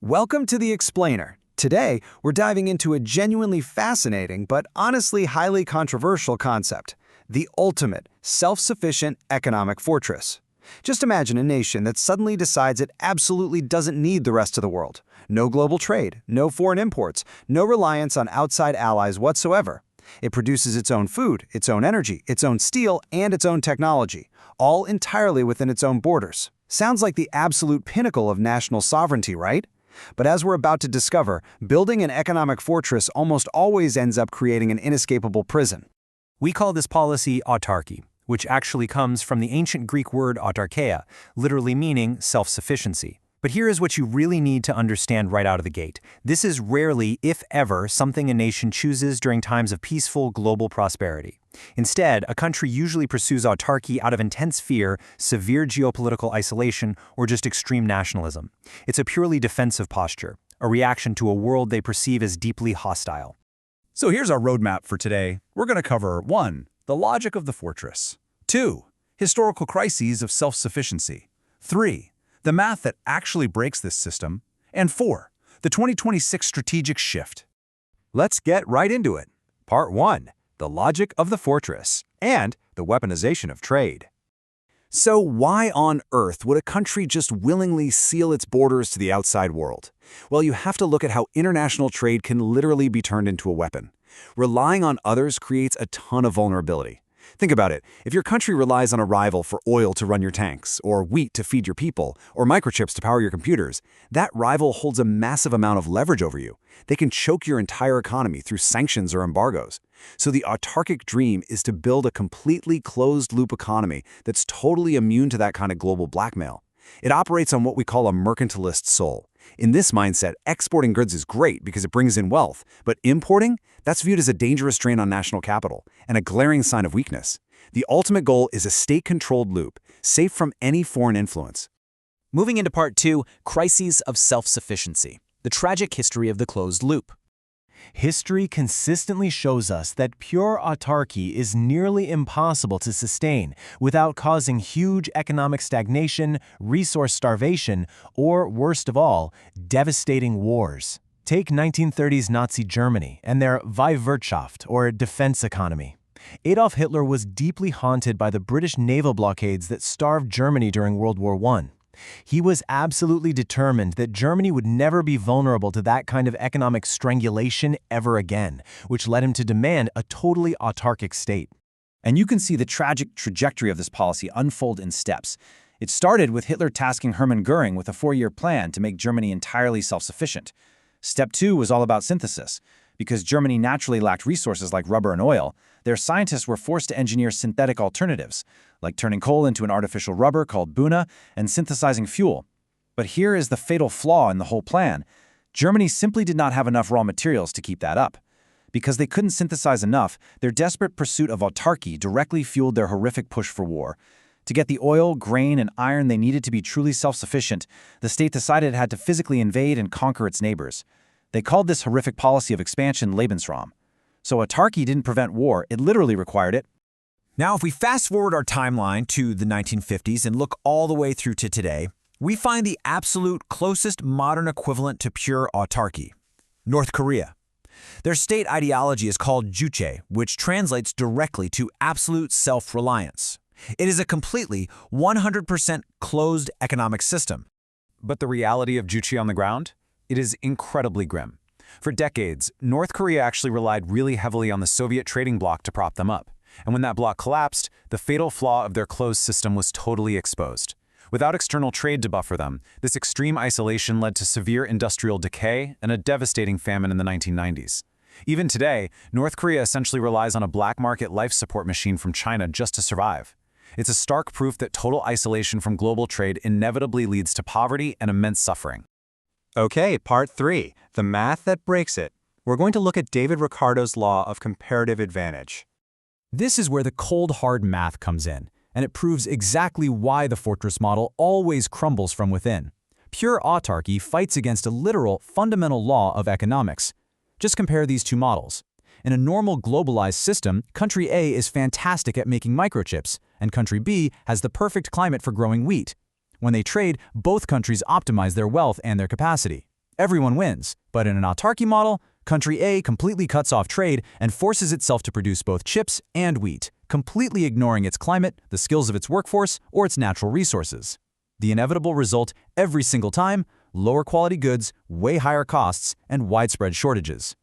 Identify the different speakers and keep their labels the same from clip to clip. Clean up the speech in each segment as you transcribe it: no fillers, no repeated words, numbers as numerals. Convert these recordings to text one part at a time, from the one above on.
Speaker 1: Welcome to The Explainer. Today, we're diving into a genuinely fascinating but honestly highly controversial concept: the ultimate, self-sufficient economic fortress. Just imagine a nation that suddenly decides it absolutely doesn't need the rest of the world. No global trade, no foreign imports, no reliance on outside allies whatsoever. It produces its own food, its own energy, its own steel, and its own technology, all entirely within its own borders. Sounds like the absolute pinnacle of national sovereignty, right? But as we're about to discover, building an economic fortress almost always ends up creating an inescapable prison.
Speaker 2: We call this policy autarky, which actually comes from the ancient Greek word autarkeia, literally meaning self-sufficiency. But here is what you really need to understand right out of the gate. This is rarely, if ever, something a nation chooses during times of peaceful global prosperity. Instead, a country usually pursues autarky out of intense fear, severe geopolitical isolation, or just extreme nationalism. It's a purely defensive posture, a reaction to a world they perceive as deeply hostile.
Speaker 3: So here's our roadmap for today. We're going to cover 1. The logic of the fortress. 2. Historical crises of self-sufficiency. 3. The math that actually breaks this system. And 4. The 2026 strategic shift.
Speaker 4: Let's get right into it. Part 1. The logic of the fortress and the weaponization of trade. So why on earth would a country just willingly seal its borders to the outside world? Well, you have to look at how international trade can literally be turned into a weapon. Relying on others creates a ton of vulnerability. Think about it. If your country relies on a rival for oil to run your tanks, or wheat to feed your people, or microchips to power your computers, that rival holds a massive amount of leverage over you. They can choke your entire economy through sanctions or embargoes. So the autarkic dream is to build a completely closed-loop economy that's totally immune to that kind of global blackmail. It operates on what we call a mercantilist soul. In this mindset, exporting goods is great because it brings in wealth, but importing? That's viewed as a dangerous drain on national capital and a glaring sign of weakness. The ultimate goal is a state-controlled loop, safe from any foreign influence.
Speaker 5: Moving into Part 2, Crises of Self-Sufficiency, the tragic history of the closed loop.
Speaker 6: History consistently shows us that pure autarky is nearly impossible to sustain without causing huge economic stagnation, resource starvation, or, worst of all, devastating wars. Take 1930s Nazi Germany and their Wehrwirtschaft, or defense economy. Adolf Hitler was deeply haunted by the British naval blockades that starved Germany during World War I. He was absolutely determined that Germany would never be vulnerable to that kind of economic strangulation ever again, which led him to demand a totally autarkic state.
Speaker 7: And you can see the tragic trajectory of this policy unfold in steps. It started with Hitler tasking Hermann Göring with a 4-year plan to make Germany entirely self-sufficient. Step 2 was all about synthesis. Because Germany naturally lacked resources like rubber and oil, their scientists were forced to engineer synthetic alternatives, like turning coal into an artificial rubber called Buna and synthesizing fuel. But here is the fatal flaw in the whole plan. Germany simply did not have enough raw materials to keep that up. Because they couldn't synthesize enough, their desperate pursuit of autarky directly fueled their horrific push for war. To get the oil, grain, and iron they needed to be truly self-sufficient, the state decided it had to physically invade and conquer its neighbors. They called this horrific policy of expansion Lebensraum. So autarky didn't prevent war, it literally required it.
Speaker 4: Now, if we fast forward our timeline to the 1950s and look all the way through to today, we find the absolute closest modern equivalent to pure autarky: North Korea. Their state ideology is called Juche, which translates directly to absolute self-reliance. It is a completely 100% closed economic system.
Speaker 2: But the reality of Juche on the ground? It is incredibly grim. For decades, North Korea actually relied really heavily on the Soviet trading bloc to prop them up. And when that bloc collapsed, the fatal flaw of their closed system was totally exposed. Without external trade to buffer them, this extreme isolation led to severe industrial decay and a devastating famine in the 1990s. Even today, North Korea essentially relies on a black market life support machine from China just to survive. It's a stark proof that total isolation from global trade inevitably leads to poverty and immense suffering.
Speaker 4: Okay, Part 3. The math that breaks it. We're going to look at David Ricardo's law of comparative advantage.
Speaker 8: This is where the cold, hard math comes in, and it proves exactly why the fortress model always crumbles from within. Pure autarky fights against a literal, fundamental law of economics. Just compare these two models. In a normal globalized system, country A is fantastic at making microchips, and country B has the perfect climate for growing wheat. When they trade, both countries optimize their wealth and their capacity. Everyone wins. But in an autarky model, country A completely cuts off trade and forces itself to produce both chips and wheat, completely ignoring its climate, the skills of its workforce, or its natural resources. The inevitable result every single time: lower quality goods, way higher costs, and widespread shortages.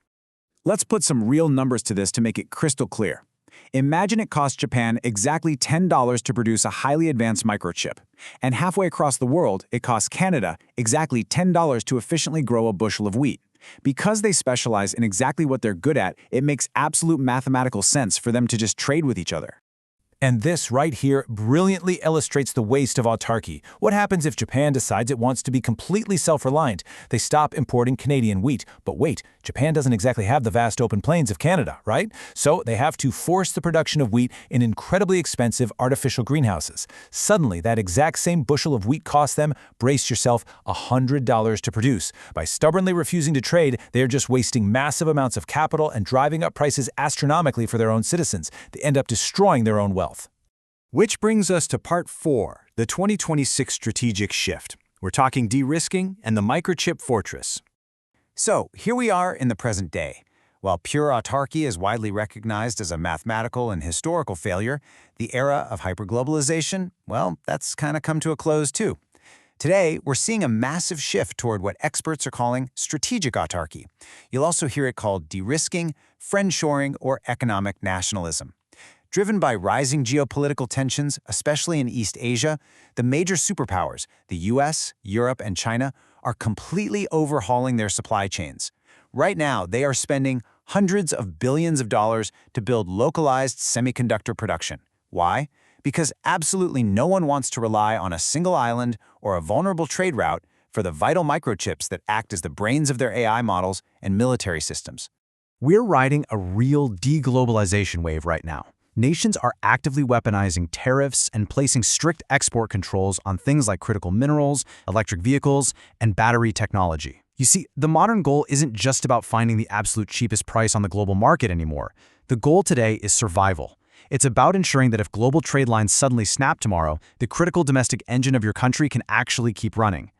Speaker 7: Let's put some real numbers to this to make it crystal clear. Imagine it costs Japan exactly $10 to produce a highly advanced microchip, and halfway across the world, it costs Canada exactly $10 to efficiently grow a bushel of wheat. Because they specialize in exactly what they're good at, it makes absolute mathematical sense for them to just trade with each other.
Speaker 6: And this right here brilliantly illustrates the waste of autarky. What happens if Japan decides it wants to be completely self-reliant? They stop importing Canadian wheat. But wait, Japan doesn't exactly have the vast open plains of Canada, right? So they have to force the production of wheat in incredibly expensive artificial greenhouses. Suddenly, that exact same bushel of wheat costs them, brace yourself, $100 to produce. By stubbornly refusing to trade, they are just wasting massive amounts of capital and driving up prices astronomically for their own citizens. They end up destroying their own wealth.
Speaker 4: Which brings us to Part 4, the 2026 strategic shift. We're talking de-risking and the microchip fortress.
Speaker 1: So, here we are in the present day. While pure autarky is widely recognized as a mathematical and historical failure, the era of hyperglobalization, well, that's kind of come to a close too. Today, we're seeing a massive shift toward what experts are calling strategic autarky. You'll also hear it called de-risking, friendshoring, or economic nationalism. Driven by rising geopolitical tensions, especially in East Asia, the major superpowers, the US, Europe, and China, are completely overhauling their supply chains. Right now, they are spending hundreds of billions of dollars to build localized semiconductor production. Why? Because absolutely no one wants to rely on a single island or a vulnerable trade route for the vital microchips that act as the brains of their AI models and military systems.
Speaker 8: We're riding a real deglobalization wave right now. Nations are actively weaponizing tariffs and placing strict export controls on things like critical minerals, electric vehicles, and battery technology. You see, the modern goal isn't just about finding the absolute cheapest price on the global market anymore. The goal today is survival. It's about ensuring that if global trade lines suddenly snap tomorrow, the critical domestic engine of your country can actually keep running.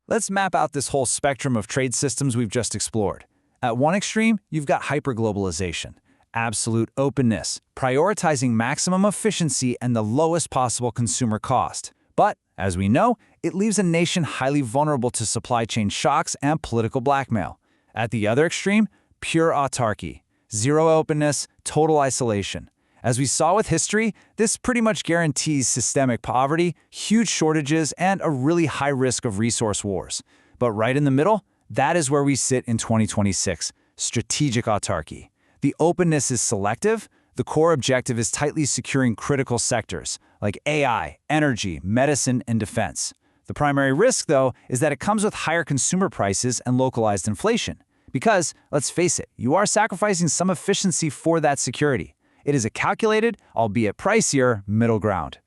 Speaker 7: Let's map out this whole spectrum of trade systems we've just explored. At one extreme, you've got hyperglobalization. Absolute openness, prioritizing maximum efficiency and the lowest possible consumer cost. But, as we know, it leaves a nation highly vulnerable to supply chain shocks and political blackmail. At the other extreme, pure autarky. Zero openness, total isolation. As we saw with history, this pretty much guarantees systemic poverty, huge shortages, and a really high risk of resource wars. But right in the middle, that is where we sit in 2026, strategic autarky. The openness is selective. The core objective is tightly securing critical sectors like AI, energy, medicine, and defense. The primary risk, though, is that it comes with higher consumer prices and localized inflation. Because, let's face it, you are sacrificing some efficiency for that security. It is a calculated, albeit pricier, middle ground.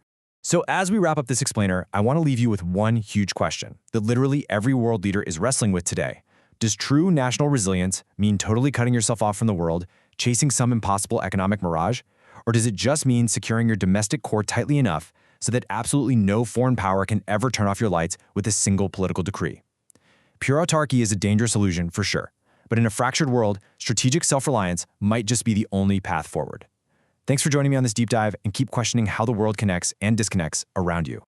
Speaker 9: So as we wrap up this explainer, I want to leave you with one huge question that literally every world leader is wrestling with today. Does true national resilience mean totally cutting yourself off from the world, chasing some impossible economic mirage? Or does it just mean securing your domestic core tightly enough so that absolutely no foreign power can ever turn off your lights with a single political decree? Pure autarky is a dangerous illusion for sure, but in a fractured world, strategic self-reliance might just be the only path forward. Thanks for joining me on this deep dive, and keep questioning how the world connects and disconnects around you.